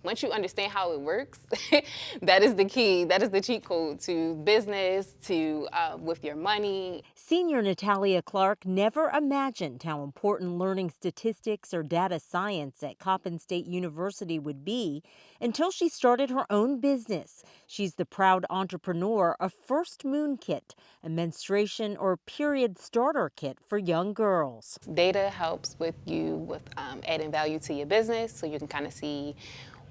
Once you understand how it works, that is the key. That is the cheat code to business, to with your money. Senior Natalia Clark never imagined how important learning statistics or data science at Coppin State University would be until she started her own business. She's the proud entrepreneur of First Moon Kit, a menstruation or period starter kit for young girls. Data helps with you with adding value to your business, so you can kind of see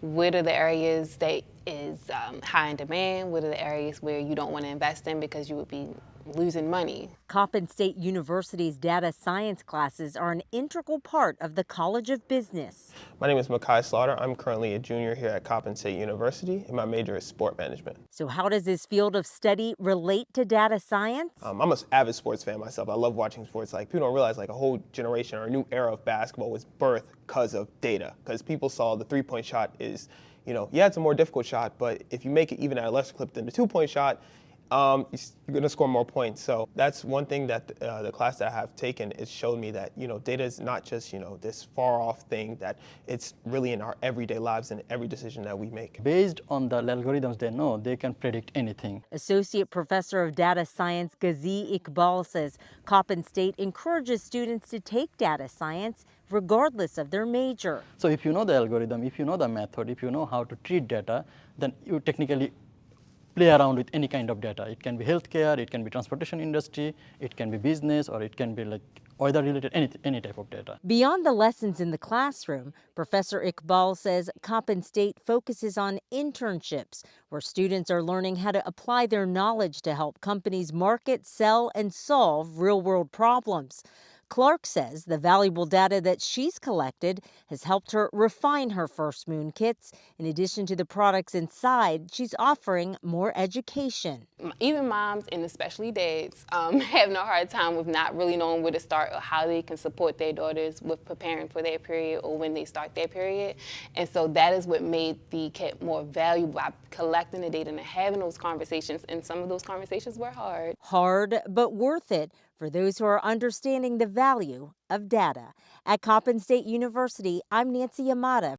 what are the areas that is high in demand, what are the areas where you don't want to invest in because you would be losing money. Coppin State University's data science classes are an integral part of the College of Business. My name is Makai Slaughter. I'm currently a junior here at Coppin State University, and my major is sport management. So how does this field of study relate to data science? I'm an avid sports fan myself. I love watching sports. Like, people don't realize like a whole generation or a new era of basketball was birthed because of data. Because people saw the three-point shot is, yeah, it's a more difficult shot, but if you make it even at a lesser clip than the two-point shot, you're going to score more points. So that's one thing that the class that I have taken, it showed me that, data is not just, this far off thing, that it's really in our everyday lives and every decision that we make. Based on the algorithms they know, they can predict anything. Associate Professor of Data Science Ghazi Iqbal says Coppin State encourages students to take data science regardless of their major. So if you know the algorithm, if you know the method, if you know how to treat data, then you technically play around with any kind of data. It can be healthcare, it can be transportation industry, it can be business, or it can be like weather related, any type of data. Beyond the lessons in the classroom, Professor Iqbal says Coppin State focuses on internships, where students are learning how to apply their knowledge to help companies market, sell, and solve real-world problems. Clark says the valuable data that she's collected has helped her refine her First Moon kits. In addition to the products inside, she's offering more education. Even moms and especially dads having a hard time with not really knowing where to start or how they can support their daughters with preparing for their period or when they start their period. And so that is what made the kit more valuable, by collecting the data and having those conversations. And some of those conversations were hard. Hard, but worth it for those who are understanding the value of data. At Coppin State University, I'm Nancy Yamada.